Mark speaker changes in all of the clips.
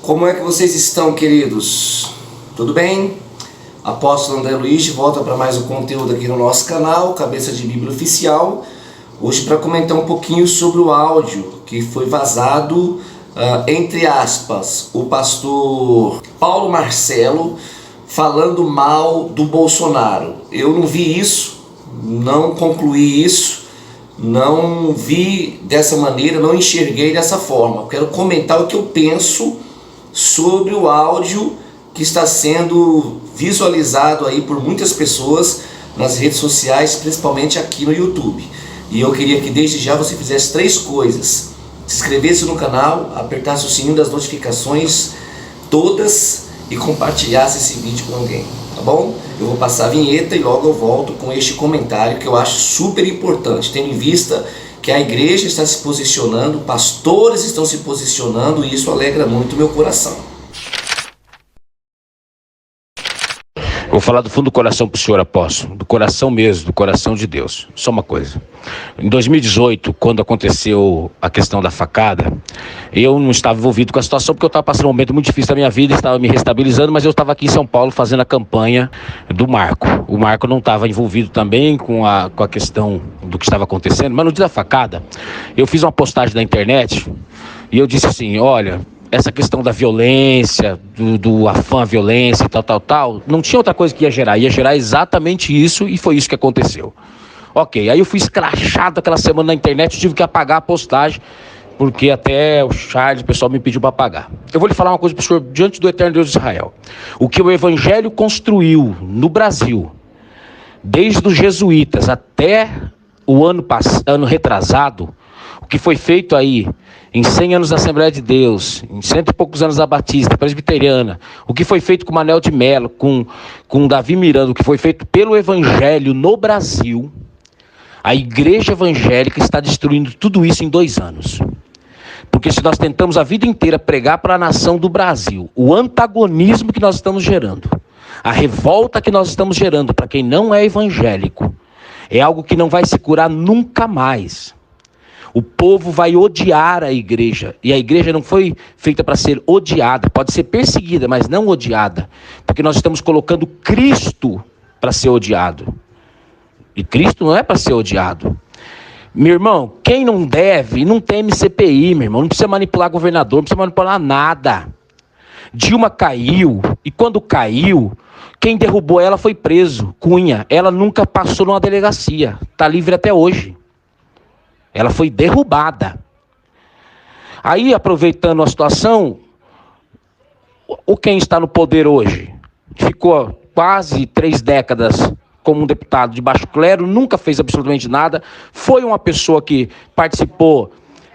Speaker 1: Como é que vocês estão, queridos? Tudo bem? Apóstolo André Luiz de volta para mais um conteúdo aqui no nosso canal, Cabeça de Bíblia Oficial. Hoje para comentar um pouquinho sobre o áudio que foi vazado, entre aspas, o pastor Paulo Marcelo falando mal do Bolsonaro. Eu não vi isso, não concluí isso, não vi dessa maneira, não enxerguei dessa forma. Eu quero comentar o que eu penso sobre o áudio que está sendo visualizado aí por muitas pessoas nas redes sociais, principalmente aqui no YouTube. E eu queria que desde já você fizesse 3 coisas: se inscrevesse no canal, apertasse o sininho das notificações todas e compartilhasse esse vídeo com alguém, tá bom? Eu vou passar a vinheta e logo eu volto com este comentário que eu acho super importante, tendo em vista que a igreja está se posicionando, pastores estão se posicionando, e isso alegra muito o meu coração.
Speaker 2: Vou falar do fundo do coração para o senhor, apóstolo, do coração mesmo, do coração de Deus. Só uma coisa: em 2018, quando aconteceu a questão da facada, eu não estava envolvido com a situação porque eu estava passando um momento muito difícil da minha vida, estava me restabilizando, mas eu estava aqui em São Paulo fazendo a campanha do Marco. O Marco não estava envolvido também com a questão do que estava acontecendo, mas no dia da facada, eu fiz uma postagem na internet e eu disse assim: olha, essa questão da violência, do afã à violência e tal, não tinha outra coisa que ia gerar exatamente isso, e foi isso que aconteceu. Ok, aí eu fui escrachado aquela semana na internet, tive que apagar a postagem, porque até o Charles, o pessoal me pediu para apagar. Eu vou lhe falar uma coisa para o senhor, diante do eterno Deus de Israel: o que o Evangelho construiu no Brasil, desde os jesuítas até o ano retrasado, o que foi feito aí em 100 anos da Assembleia de Deus, em 100 e poucos anos da Batista, Presbiteriana, o que foi feito com Manel de Mello, com Davi Miranda, o que foi feito pelo Evangelho no Brasil, a igreja evangélica está destruindo tudo isso em 2 anos. Porque se nós tentamos a vida inteira pregar para a nação do Brasil o antagonismo que nós estamos gerando, a revolta que nós estamos gerando para quem não é evangélico, é algo que não vai se curar nunca mais. O povo vai odiar a igreja, e a igreja não foi feita para ser odiada, pode ser perseguida, mas não odiada, porque nós estamos colocando Cristo para ser odiado, e Cristo não é para ser odiado. Meu irmão, quem não deve, não teme CPI, meu irmão, não precisa manipular governador, não precisa manipular nada. Dilma caiu, e quando caiu, quem derrubou ela foi preso, Cunha. Ela nunca passou numa delegacia, está livre até hoje. Ela foi derrubada. Aí, aproveitando a situação, quem está no poder hoje ficou quase 3 décadas como um deputado de baixo clero, nunca fez absolutamente nada, foi uma pessoa que participou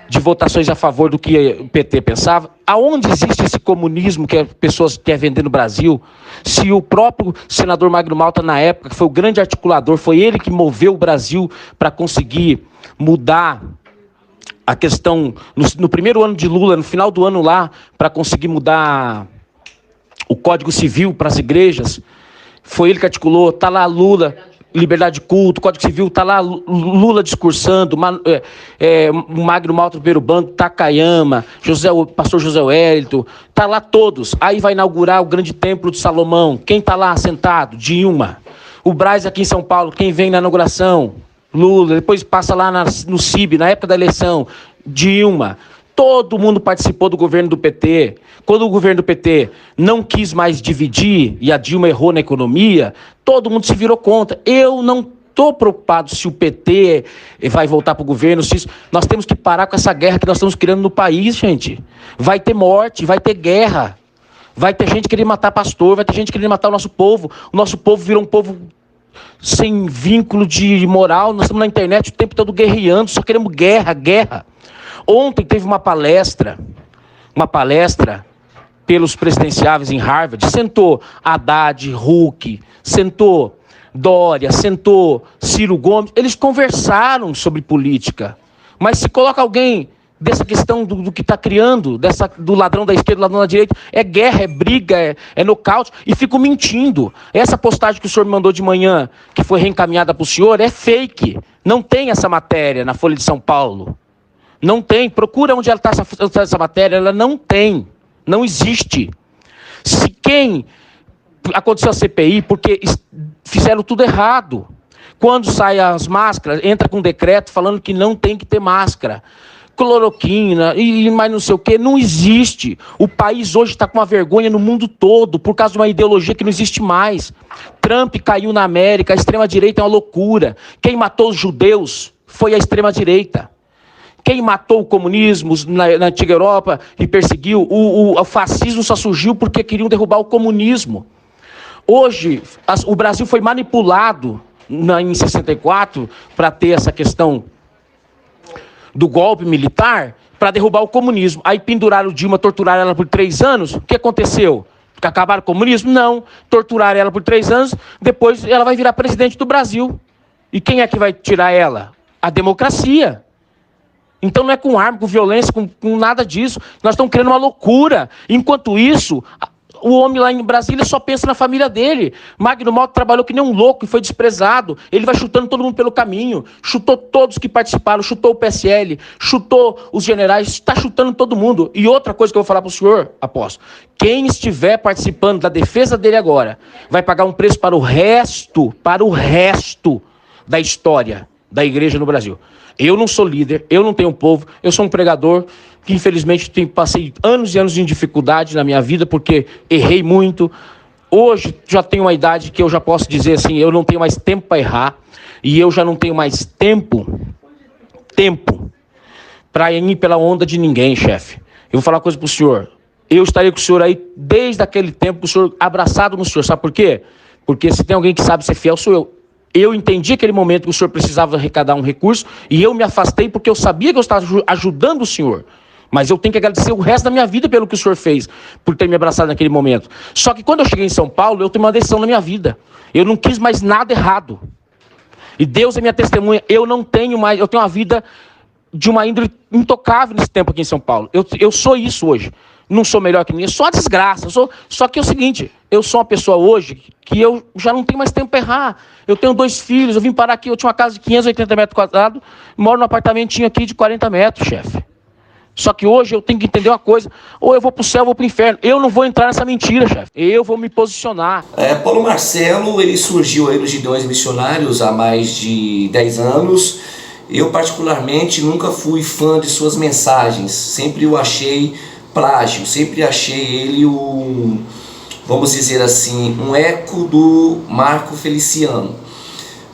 Speaker 2: de votações a favor do que o PT pensava. Aonde existe esse comunismo que as pessoas querem vender no Brasil? Se o próprio senador Magno Malta, na época, que foi o grande articulador, foi ele que moveu o Brasil para conseguir mudar a questão, no primeiro ano de Lula, no final do ano lá, para conseguir mudar o Código Civil para as igrejas, foi ele que articulou. Está lá Lula, liberdade de culto, Código Civil, está lá Lula discursando, Magno Malta do primeiro banco, Takayama, o pastor José Wellington, está lá todos. Aí vai inaugurar o grande templo de Salomão, quem está lá sentado? Dilma. O Braz aqui em São Paulo, quem vem na inauguração? Lula. Depois passa lá no CIB, na época da eleição, Dilma. Todo mundo participou do governo do PT. Quando o governo do PT não quis mais dividir e a Dilma errou na economia, todo mundo se virou contra. Eu não estou preocupado se o PT vai voltar para o governo. Nós temos que parar com essa guerra que nós estamos criando no país, gente. Vai ter morte, vai ter guerra. Vai ter gente querendo matar pastor, vai ter gente querendo matar o nosso povo. O nosso povo virou um povo sem vínculo de moral. Nós estamos na internet o tempo todo guerreando, só queremos guerra. Ontem teve uma palestra pelos presidenciáveis em Harvard. Sentou Haddad, Huck, sentou Dória, sentou Ciro Gomes. Eles conversaram sobre política. Mas se coloca alguém dessa questão do que está criando, do ladrão da esquerda, do ladrão da direita, é guerra, é briga, é nocaute, e fico mentindo. Essa postagem que o senhor me mandou de manhã, que foi reencaminhada para o senhor, é fake. Não tem essa matéria na Folha de São Paulo. Não tem. Procura onde ela está essa matéria, ela não tem. Não existe. Se quem aconteceu a CPI, porque fizeram tudo errado. Quando saem as máscaras, entra com um decreto falando que não tem que ter máscara. Cloroquina e mais não sei o que, não existe. O país hoje está com uma vergonha no mundo todo por causa de uma ideologia que não existe mais. Trump caiu na América, a extrema-direita é uma loucura. Quem matou os judeus foi a extrema-direita. Quem matou o comunismo na antiga Europa e perseguiu, o fascismo só surgiu porque queriam derrubar o comunismo. Hoje, o Brasil foi manipulado em 64 para ter essa questão do golpe militar para derrubar o comunismo. Aí penduraram Dilma, torturaram ela por 3 anos. O que aconteceu? Que acabaram o comunismo? Não. Torturaram ela por 3 anos, depois ela vai virar presidente do Brasil. E quem é que vai tirar ela? A democracia. Então não é com arma, com violência, com nada disso. Nós estamos criando uma loucura. Enquanto isso, o homem lá em Brasília só pensa na família dele. Magno Malta trabalhou que nem um louco e foi desprezado. Ele vai chutando todo mundo pelo caminho. Chutou todos que participaram, chutou o PSL, chutou os generais, está chutando todo mundo. E outra coisa que eu vou falar para o senhor, apóstolo, quem estiver participando da defesa dele agora, vai pagar um preço para o resto da história da igreja no Brasil. Eu não sou líder, eu não tenho povo, eu sou um pregador que infelizmente passei anos e anos de dificuldade na minha vida porque errei muito. Hoje já tenho uma idade que eu já posso dizer assim, eu não tenho mais tempo para errar e eu já não tenho mais tempo para ir pela onda de ninguém, chefe. Eu vou falar uma coisa para o senhor, eu estarei com o senhor aí desde aquele tempo, com o senhor abraçado no senhor, sabe por quê? Porque se tem alguém que sabe ser fiel, sou eu. Eu entendi aquele momento que o senhor precisava arrecadar um recurso e eu me afastei porque eu sabia que eu estava ajudando o senhor. Mas eu tenho que agradecer o resto da minha vida pelo que o senhor fez, por ter me abraçado naquele momento. Só que quando eu cheguei em São Paulo, eu tomei uma decisão na minha vida. Eu não quis mais nada errado. E Deus é minha testemunha. Eu tenho uma vida de uma índole intocável nesse tempo aqui em São Paulo. Eu sou isso hoje. Não sou melhor que ninguém, só a desgraça. Só que é o seguinte, eu sou uma pessoa hoje que eu já não tenho mais tempo para errar. Eu tenho 2 filhos, eu vim parar aqui, eu tinha uma casa de 580 metros quadrados, moro num apartamentinho aqui de 40 metros, chefe. Só que hoje eu tenho que entender uma coisa, ou eu vou para o céu ou vou para o inferno. Eu não vou entrar nessa mentira, chefe. Eu vou me posicionar.
Speaker 1: Paulo Marcelo, ele surgiu aí nos Gideões Missionários há mais de 10 anos. Eu particularmente nunca fui fã de suas mensagens, sempre o achei plágio, sempre achei ele vamos dizer assim, um eco do Marco Feliciano.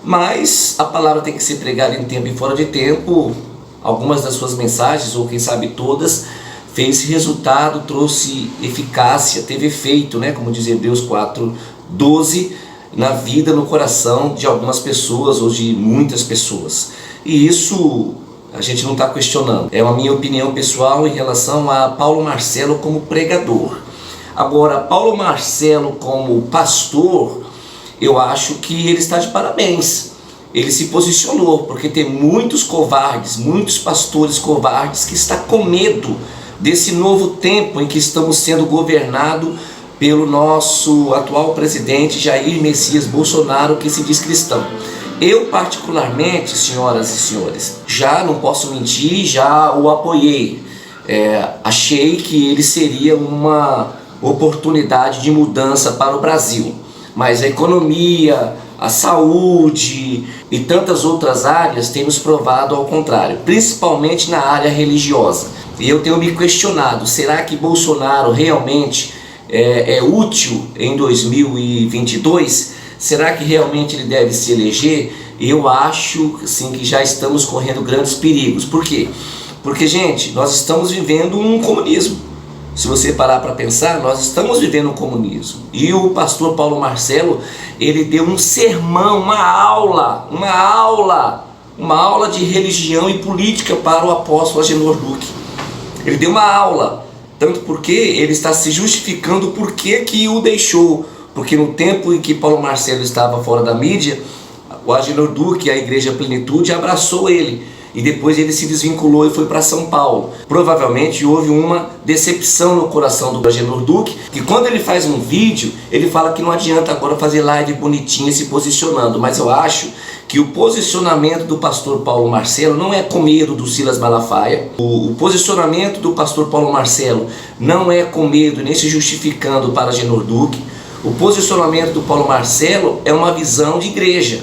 Speaker 1: Mas a palavra tem que ser pregada em tempo e fora de tempo. Algumas das suas mensagens, ou quem sabe todas, fez resultado, trouxe eficácia, teve efeito, né? Como diz Hebreus 4:12, na vida, no coração de algumas pessoas ou de muitas pessoas. E isso a gente não está questionando. É a minha opinião pessoal em relação a Paulo Marcelo como pregador. Agora, Paulo Marcelo como pastor, eu acho que ele está de parabéns. Ele se posicionou, porque tem muitos covardes, muitos pastores covardes que estão com medo desse novo tempo em que estamos sendo governados pelo nosso atual presidente Jair Messias Bolsonaro, que se diz cristão. Eu particularmente, senhoras e senhores, já não posso mentir, já o apoiei. Achei que ele seria uma oportunidade de mudança para o Brasil. Mas a economia, a saúde e tantas outras áreas têm nos provado ao contrário, principalmente na área religiosa. E eu tenho me questionado, será que Bolsonaro realmente é útil em 2022? Será que realmente ele deve se eleger? Eu acho assim, que já estamos correndo grandes perigos. Por quê? Porque, gente, nós estamos vivendo um comunismo. Se você parar para pensar, nós estamos vivendo um comunismo. E o pastor Paulo Marcelo, ele deu um sermão, uma aula de religião e política para o apóstolo Agenor Duque. Ele deu uma aula, tanto porque ele está se justificando por que o deixou. Porque no tempo em que Paulo Marcelo estava fora da mídia, o Agenor Duque, a Igreja Plenitude, abraçou ele. e depois ele se desvinculou e foi para São Paulo. Provavelmente houve uma decepção no coração do Agenor Duque, que quando ele faz um vídeo, ele fala que não adianta agora fazer live bonitinha se posicionando, mas eu acho que o posicionamento do pastor Paulo Marcelo não é com medo do Silas Malafaia. O posicionamento do pastor Paulo Marcelo não é com medo nem se justificando para Agenor Duque. O posicionamento do Paulo Marcelo é uma visão de igreja.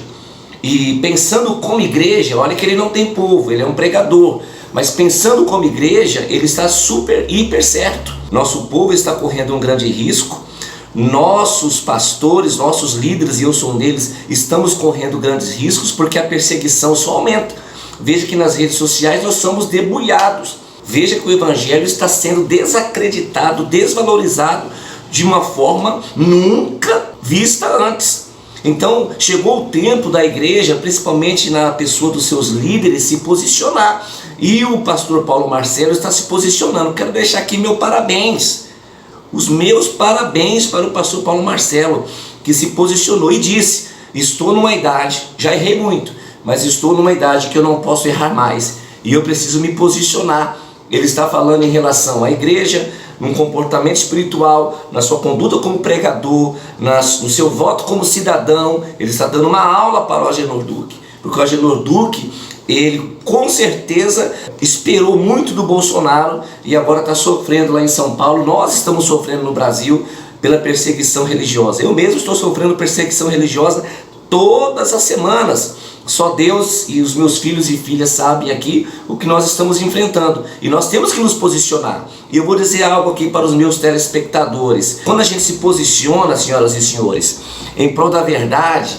Speaker 1: E pensando como igreja, olha que ele não tem povo, ele é um pregador. Mas pensando como igreja, ele está super, hiper certo. Nosso povo está correndo um grande risco. Nossos pastores, nossos líderes, e eu sou um deles, estamos correndo grandes riscos porque a perseguição só aumenta. Veja que nas redes sociais nós somos debulhados. Veja que o evangelho está sendo desacreditado, desvalorizado de uma forma nunca vista antes. Então chegou o tempo da igreja, principalmente na pessoa dos seus líderes, se posicionar. E o pastor Paulo Marcelo está se posicionando. Quero deixar aqui meu parabéns. Os meus parabéns para o pastor Paulo Marcelo, que se posicionou e disse: estou numa idade, já errei muito, mas estou numa idade que eu não posso errar mais, e eu preciso me posicionar. Ele está falando em relação à igreja, num comportamento espiritual, na sua conduta como pregador, no seu voto como cidadão. Ele está dando uma aula para o Agenor Duque, porque o Agenor Duque, ele com certeza esperou muito do Bolsonaro e agora está sofrendo lá em São Paulo. Nós estamos sofrendo no Brasil pela perseguição religiosa. Eu mesmo estou sofrendo perseguição religiosa todas as semanas. Só Deus e os meus filhos e filhas sabem aqui o que nós estamos enfrentando. E nós temos que nos posicionar. E eu vou dizer algo aqui para os meus telespectadores. Quando a gente se posiciona, senhoras e senhores, em prol da verdade,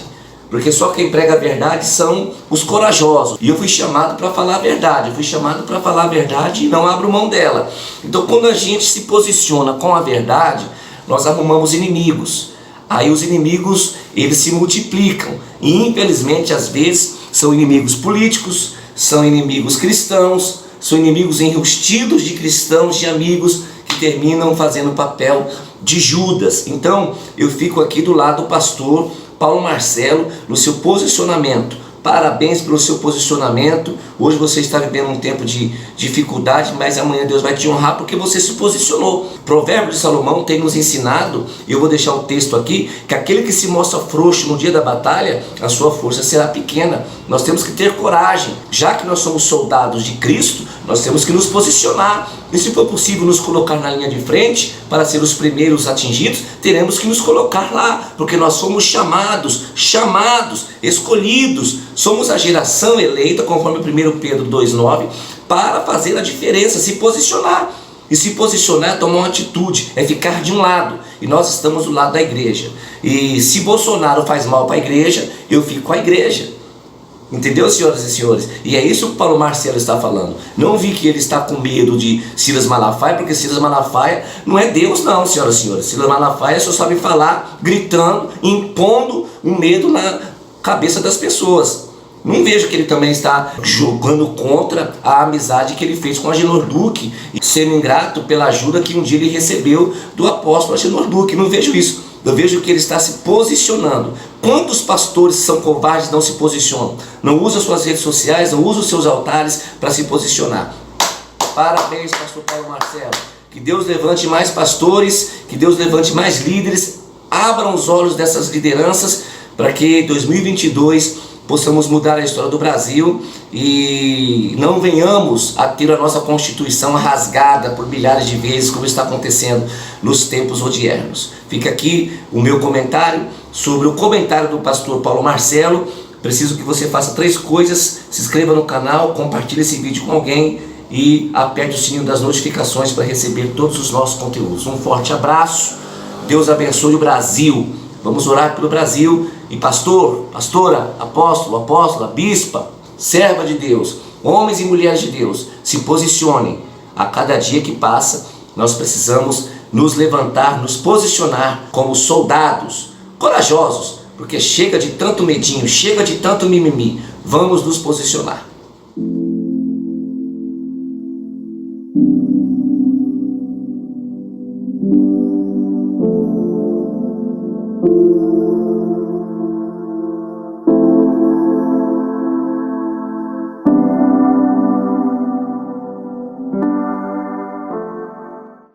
Speaker 1: porque só quem prega a verdade são os corajosos. E eu fui chamado para falar a verdade. Eu fui chamado para falar a verdade e não abro mão dela. Então quando a gente se posiciona com a verdade, nós arrumamos inimigos. Aí os inimigos, eles se multiplicam. E infelizmente às vezes são inimigos políticos, são inimigos cristãos, são inimigos enrustidos de cristãos, de amigos que terminam fazendo o papel de Judas. Então eu fico aqui do lado do pastor Paulo Marcelo, no seu posicionamento. Parabéns pelo seu posicionamento. Hoje você está vivendo um tempo de dificuldade, mas amanhã Deus vai te honrar porque você se posicionou. Provérbio de Salomão tem nos ensinado, e eu vou deixar o texto aqui, que aquele que se mostra frouxo no dia da batalha, a sua força será pequena. Nós temos que ter coragem. Já que nós somos soldados de Cristo, nós temos que nos posicionar. E se for possível nos colocar na linha de frente para ser os primeiros atingidos, teremos que nos colocar lá, porque nós somos chamados, escolhidos. Somos a geração eleita, conforme 1 Pedro 2,9, para fazer a diferença, se posicionar. E se posicionar é tomar uma atitude, é ficar de um lado. E nós estamos do lado da igreja. E se Bolsonaro faz mal para a igreja, eu fico com a igreja. Entendeu, senhoras e senhores? E é isso que o Paulo Marcelo está falando. Não vi que ele está com medo de Silas Malafaia, porque Silas Malafaia não é Deus não, senhoras e senhores. Silas Malafaia só sabe falar, gritando, impondo um medo na cabeça das pessoas. Não vejo que ele também está jogando contra a amizade que ele fez com Agenor Duque, e sendo ingrato pela ajuda que um dia ele recebeu do apóstolo Agenor Duque. Não vejo isso. Eu vejo que ele está se posicionando. Quantos pastores são covardes e não se posicionam? Não usam suas redes sociais, não usam seus altares para se posicionar. Parabéns, pastor Paulo Marcelo. Que Deus levante mais pastores, que Deus levante mais líderes, abram os olhos dessas lideranças para que em 2022 possamos mudar a história do Brasil e não venhamos a ter a nossa Constituição rasgada por milhares de vezes, como está acontecendo nos tempos odiernos. Fica aqui o meu comentário sobre o comentário do pastor Paulo Marcelo. Preciso que você faça 3 coisas: se inscreva no canal, compartilhe esse vídeo com alguém e aperte o sininho das notificações para receber todos os nossos conteúdos. Um forte abraço, Deus abençoe o Brasil. Vamos orar pelo Brasil. E pastor, pastora, apóstolo, apóstola, bispa, serva de Deus, homens e mulheres de Deus, se posicionem. A cada dia que passa, nós precisamos nos levantar, nos posicionar como soldados corajosos, porque chega de tanto medinho, chega de tanto mimimi. Vamos nos posicionar.